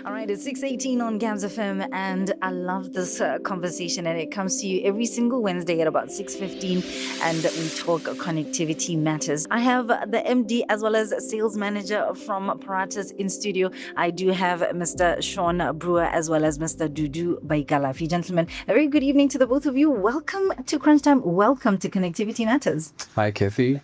All right, it's 6:18 on Gabs FM, and I love this conversation, and it comes to you every single Wednesday at about 6:15, and we talk connectivity matters. I have the MD as well as sales manager from Paratus in studio. I do have Mr. Shawn Bruwer as well as Mr. Dudu Baikalfhi. Gentlemen, a very good evening to the both of you. Welcome to Crunch Time. Welcome to Connectivity Matters. Hi, Kathy.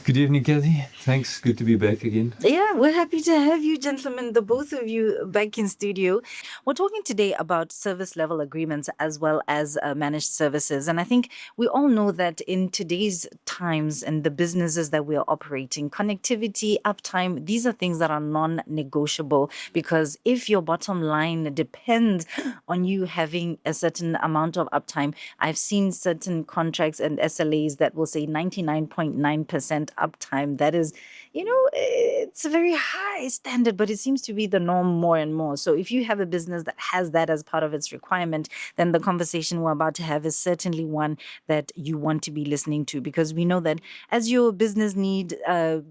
Good evening, Kathy. Thanks. Good to be back again. Yeah, we're happy to have you, gentlemen, the both of you back in studio. We're talking today about service level agreements as well as managed services. And I think we all know that in today's times and the businesses that we are operating, connectivity, uptime, these are things that are non-negotiable, because if your bottom line depends on you having a certain amount of uptime, I've seen certain contracts and SLAs that will say 99.9% uptime. That is, it's a very high standard, but it seems to be the norm more and more. So if you have a business that has that as part of its requirement, then the conversation we're about to have is certainly one that you want to be listening to, because we know that as your business need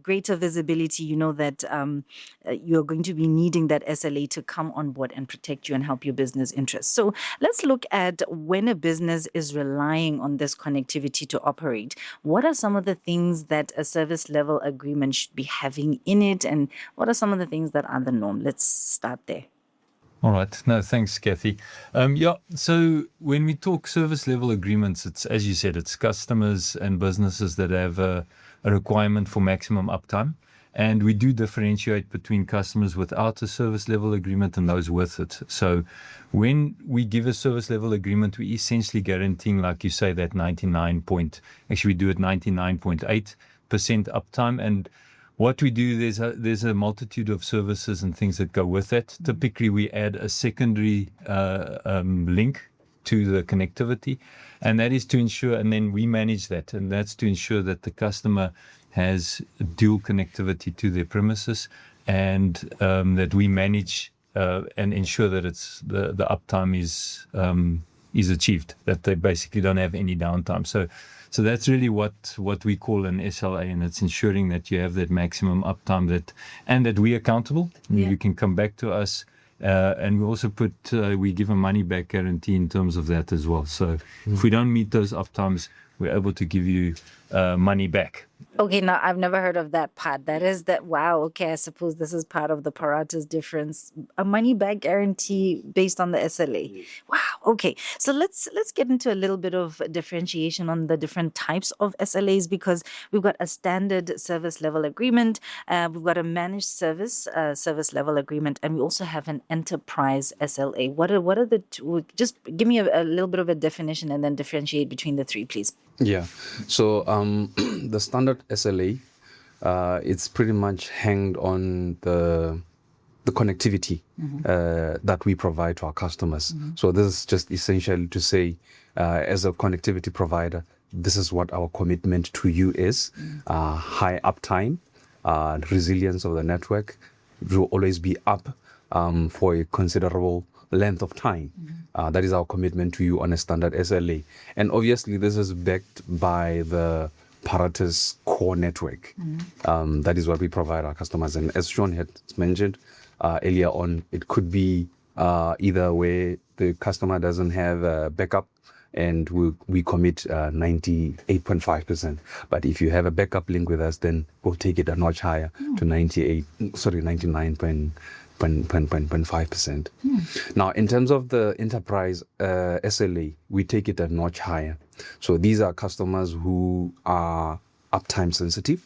greater visibility, you know that you're going to be needing that SLA to come on board and protect you and help your business interests. So let's look at when a business is relying on this connectivity to operate. What are some of the things that a service level agreement should be having in it, and what are some of the things that are the norm? Let's start there. All right. No, thanks, Kathy. So when we talk service level agreements, it's, as you said, it's customers and businesses that have a requirement for maximum uptime. And we do differentiate between customers without a service level agreement and those with it. So when we give a service level agreement, we essentially guaranteeing, like you say, that 99.8% uptime. And what we do, there's a multitude of services and things that go with that. Typically, we add a secondary link to the connectivity, and that is to ensure, and then we manage that, and that's to ensure that the customer has dual connectivity to their premises, and that we manage and ensure that it's the uptime is achieved, that they basically don't have any downtime. So that's really what we call an SLA, and it's ensuring that you have that maximum uptime, and that we're accountable. Yeah. You can come back to us, and we also we give a money back guarantee in terms of that as well. So if we don't meet those uptimes, we're able to give you money back. Okay, now I've never heard of that part. Wow, okay, I suppose this is part of the Paratus difference. A money back guarantee based on the SLA. Wow, okay. So let's get into a little bit of differentiation on the different types of SLAs, because we've got a standard service level agreement, we've got a managed service level agreement, and we also have an enterprise SLA. What are the two? Just give me a little bit of a definition and then differentiate between the three, please. Yeah. So the standard SLA, it's pretty much hanged on the connectivity that we provide to our customers. So this is just essentially to say, as a connectivity provider, this is what our commitment to you is. High uptime, resilience of the network will always be up for a considerable length of time. That is our commitment to you on a standard SLA. And obviously this is backed by the Paratus core network. That is what we provide our customers. And as Shawn had mentioned earlier on, it could be either where the customer doesn't have a backup, and we commit 98.5%. But if you have a backup link with us, then we'll take it a notch higher to 99.5%. Now, in terms of the enterprise SLA, we take it a notch higher. So these are customers who are uptime sensitive,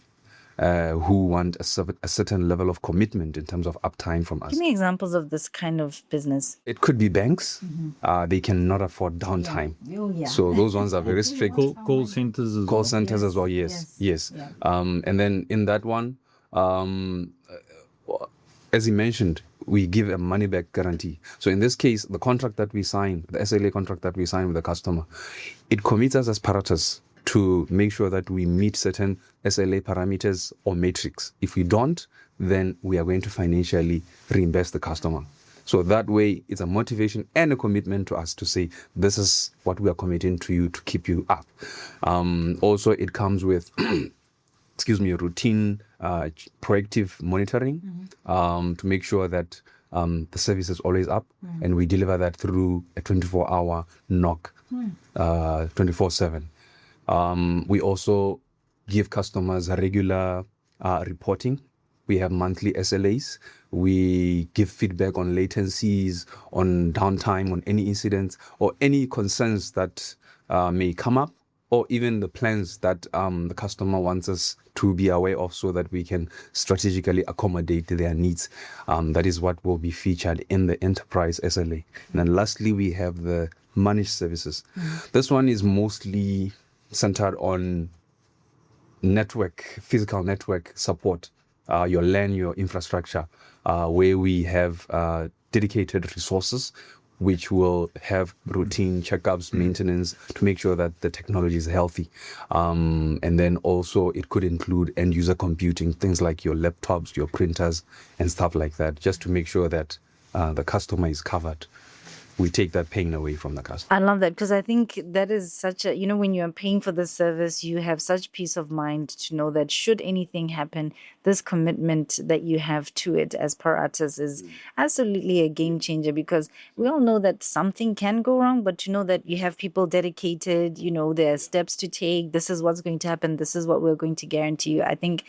who want a certain level of commitment in terms of uptime from us. Give me examples of this kind of business. It could be banks. They cannot afford downtime. Yeah. So those ones are very strict. Call centers as Call well. centers as well, yes. Yeah. And then in that one, as he mentioned, we give a money back guarantee. So in this case, the contract that we sign, the SLA contract that we sign with the customer, it commits us as Paratus to make sure that we meet certain SLA parameters or metrics. If we don't, then we are going to financially reimburse the customer. So that way, it's a motivation and a commitment to us to say, this is what we are committing to you to keep you up. Also, it comes with routine proactive monitoring to make sure that the service is always up, and we deliver that through a 24-hour knock, 24/7. We also give customers regular reporting. We have monthly SLAs. We give feedback on latencies, on downtime, on any incidents or any concerns that may come up, or even the plans that the customer wants us to be aware of, so that we can strategically accommodate their needs. That is what will be featured in the enterprise SLA. And then lastly, we have the managed services. This one is mostly centered on physical network support, your LAN, your infrastructure, where we have dedicated resources which will have routine checkups, maintenance to make sure that the technology is healthy. And then also it could include end user computing, things like your laptops, your printers and stuff like that, just to make sure that the customer is covered. We take that pain away from the customer. I love that, because I think that is such a, when you're paying for the service, you have such peace of mind to know that should anything happen, this commitment that you have to it as Paratus is absolutely a game changer, because we all know that something can go wrong, but to know that you have people dedicated, there are steps to take, this is what's going to happen, this is what we're going to guarantee you. I think.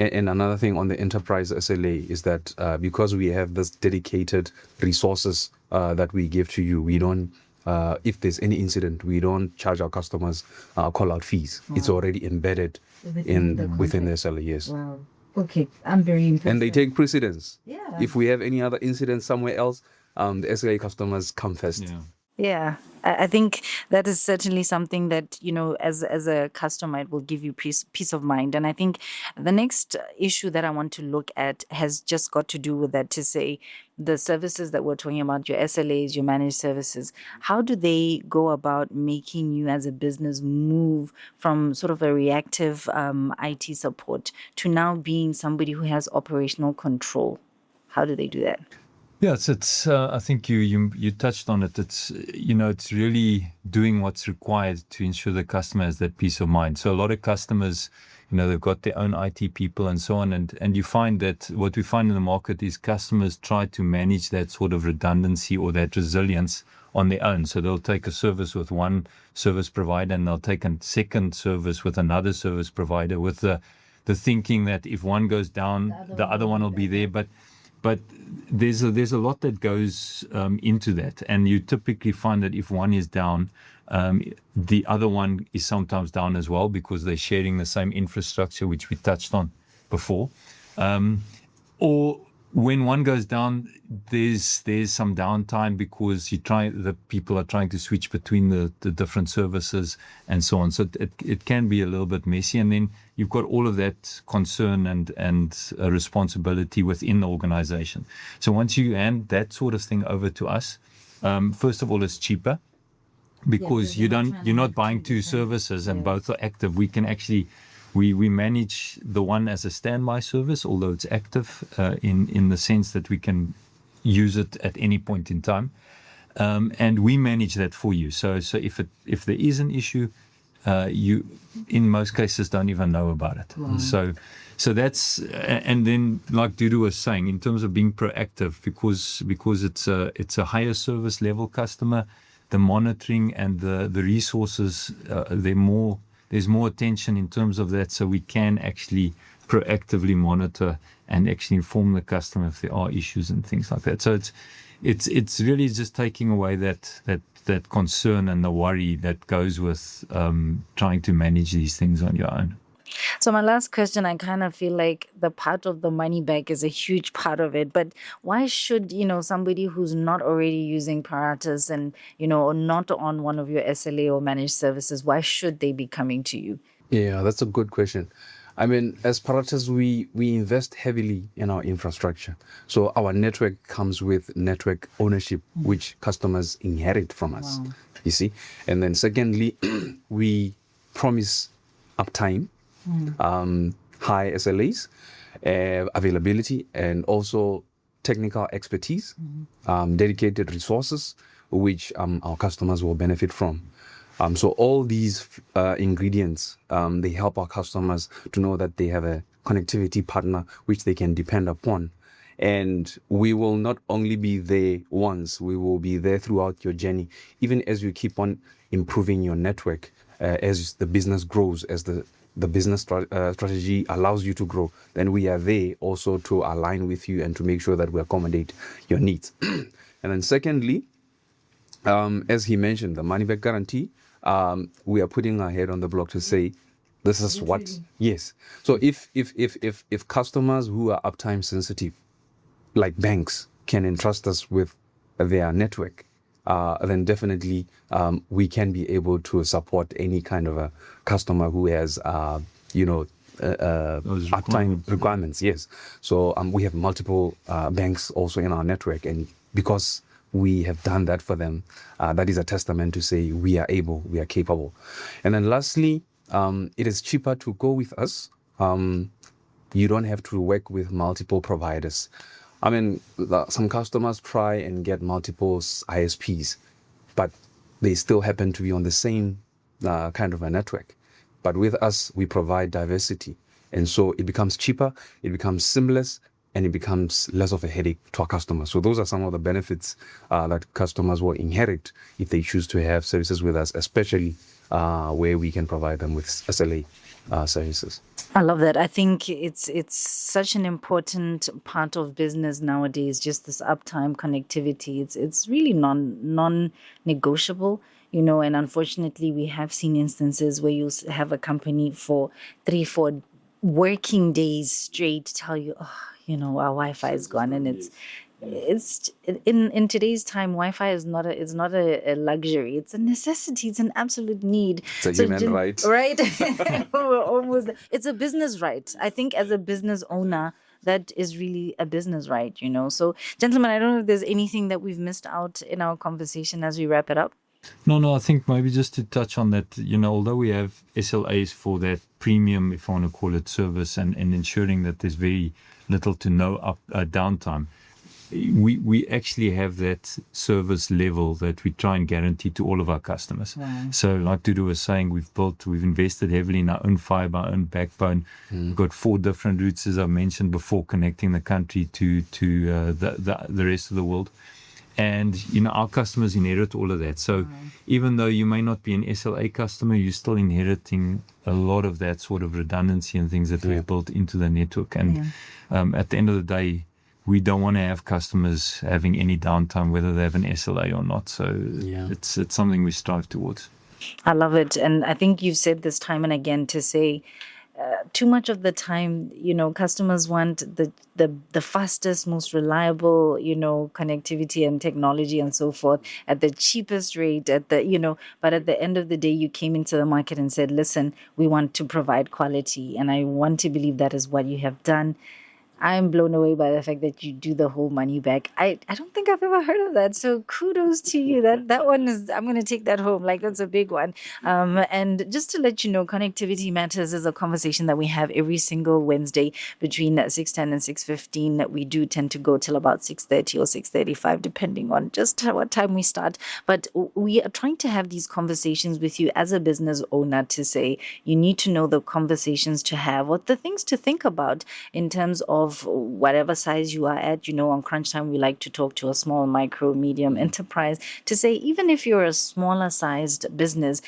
And another thing on the enterprise SLA is that because we have this dedicated resources that we give to you, we don't, if there's any incident, we don't charge our customers call-out fees. Wow. It's already embedded within the SLA, yes. Wow. Okay, I'm very impressed. And they take precedence. Yeah. If we have any other incident somewhere else, the SLA customers come first. Yeah. Yeah, I think that is certainly something that, as a customer, it will give you peace of mind. And I think the next issue that I want to look at has just got to do with that, to say the services that we're talking about, your SLAs, your managed services, how do they go about making you as a business move from sort of a reactive IT support to now being somebody who has operational control? How do they do that? Yes, it's. I think you touched on it. It's it's really doing what's required to ensure the customer has that peace of mind. So a lot of customers, they've got their own IT people and so on, and you find that what we find in the market is customers try to manage that sort of redundancy or that resilience on their own. So they'll take a service with one service provider and they'll take a second service with another service provider, with the thinking that if one goes down, the other one will be there. But there's a lot that goes into that, and you typically find that if one is down, the other one is sometimes down as well, because they're sharing the same infrastructure, which we touched on before. Or when one goes down, there's some downtime because the people are trying to switch between the different services and so on. So it can be a little bit messy, and then you've got all of that concern and responsibility within the organization. So once you hand that sort of thing over to us, first of all, it's cheaper, because you're not buying two services and both are active. We can actually we manage the one as a standby service, although it's active in the sense that we can use it at any point in time, and we manage that for you. So if there is an issue, you in most cases don't even know about it. Wow. So that's, and then like Dudu was saying, in terms of being proactive, because it's a higher service level customer, the monitoring and the resources, there's more attention in terms of that, so we can actually proactively monitor and actually inform the customer if there are issues and things like that. So it's really just taking away that concern and the worry that goes with trying to manage these things on your own. So my last question, I kind of feel like the part of the money back is a huge part of it, but why should, somebody who's not already using Paratus and, or not on one of your SLA or managed services, why should they be coming to you? Yeah, that's a good question. I mean, as Paratus, we invest heavily in our infrastructure. So our network comes with network ownership, which customers inherit from us, you see. And then secondly, we promise uptime, high SLAs, availability, and also technical expertise, dedicated resources, which our customers will benefit from. So all these ingredients, they help our customers to know that they have a connectivity partner which they can depend upon. And we will not only be there once, we will be there throughout your journey, even as you keep on improving your network, as the business grows, as the business strategy allows you to grow, then we are there also to align with you and to make sure that we accommodate your needs. And then secondly, as he mentioned, the money back guarantee, we are putting our head on the block to say, this is what, yes. So if customers who are uptime sensitive, like banks, can entrust us with their network, then definitely we can be able to support any kind of a customer who has, Those uptime requirements. Yes. So we have multiple banks also in our network, and because we have done that for them, that is a testament to say we are able, we are capable. And then lastly, it is cheaper to go with us. You don't have to work with multiple providers. I mean, some customers try and get multiple ISPs, but they still happen to be on the same kind of a network. But with us, we provide diversity. And so it becomes cheaper, it becomes seamless, and it becomes less of a headache to our customers. So those are some of the benefits that customers will inherit if they choose to have services with us, especially where we can provide them with SLA services. I love that. I think it's such an important part of business nowadays. Just this uptime connectivity. It's really non-negotiable. And unfortunately, we have seen instances where you have a company for 3-4 working days straight tell you, our Wi-Fi is gone, and it's in today's time, Wi-Fi is not a luxury. It's a necessity. It's an absolute need. It's a human right. Right? We're almost. It's a business right. I think as a business owner, that is really a business right. So, gentlemen, I don't know if there's anything that we've missed out in our conversation as we wrap it up. No, I think maybe just to touch on that, although we have SLAs for that premium, if I want to call it, service and ensuring that there's very little to no downtime, we actually have that service level that we try and guarantee to all of our customers. Wow. So like Dudu was saying, we've invested heavily in our own fiber, our own backbone. We've got 4 different routes, as I mentioned before, connecting the country to the rest of the world. And, our customers inherit all of that. So even though you may not be an SLA customer, you're still inheriting a lot of that sort of redundancy and things that we've built into the network. And at the end of the day, we don't want to have customers having any downtime, whether they have an SLA or not. So it's something we strive towards. I love it. And I think you've said this time and again to say, too much of the time, customers want the fastest, most reliable, connectivity and technology and so forth at the cheapest rate, but at the end of the day, you came into the market and said, listen, we want to provide quality. And I want to believe that is what you have done. I'm blown away by the fact that you do the whole money back. I don't think I've ever heard of that. So kudos to you. That one is, I'm going to take that home. Like, that's a big one. And just to let you know, Connectivity Matters is a conversation that we have every single Wednesday between 6:10 and 6:15. We do tend to go till about 6:30 or 6:35, depending on just what time we start. But we are trying to have these conversations with you as a business owner to say, you need to know the conversations to have, what the things to think about in terms of whatever size you are at. On Crunch Time, we like to talk to a small, micro, medium enterprise to say, even if you're a smaller sized business,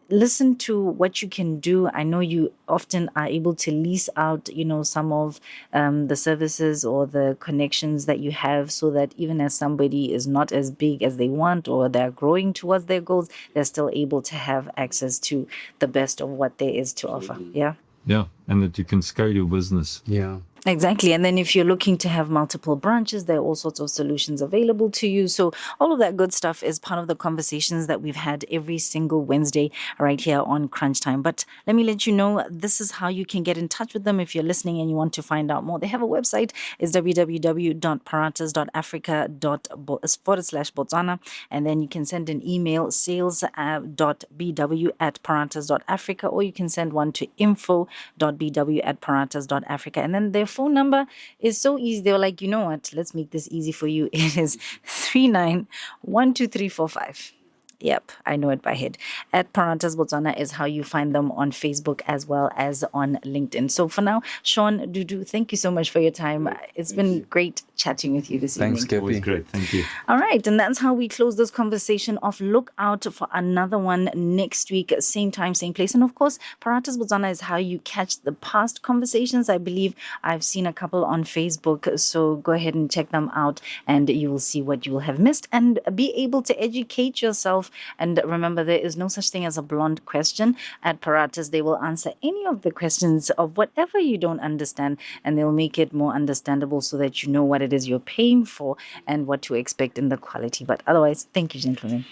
listen to what you can do. I know you often are able to lease out, some of the services or the connections that you have, so that even as somebody is not as big as they want or they're growing towards their goals, they're still able to have access to the best of what there is to offer. Yeah. Yeah. And that you can scale your business. Yeah. Exactly. And then if you're looking to have multiple branches, there are all sorts of solutions available to you. So all of that good stuff is part of the conversations that we've had every single Wednesday right here on Crunch Time. But let me let you know, this is how you can get in touch with them if you're listening and you want to find out more. They have a website. It's www.paratus.africa.botswana. And then you can send an email, sales.bw@paratus.africa, or you can send one to info.bw@paratus.africa. And then their phone number is so easy. They were like, you know what? Let's make this easy for you. It is 39 12345. Yep, I know it by head. At Paratus Botswana is how you find them on Facebook as well as on LinkedIn. So for now, Shawn, Dudu, thank you so much for your time. It's been great chatting with you this Thanks, evening. Always Kepi. great. Thank you. All right, and that's how we close this conversation off. Look out for another one next week, same time, same place. And of course, Paratus Botswana is how you catch the past conversations. I believe I've seen a couple on Facebook, so go ahead and check them out and you will see what you will have missed and be able to educate yourself. And remember, there is no such thing as a blonde question. At Paratus, they will answer any of the questions of whatever you don't understand, and they'll make it more understandable so that you know what it is you're paying for and what to expect in the quality. But otherwise, thank you, gentlemen.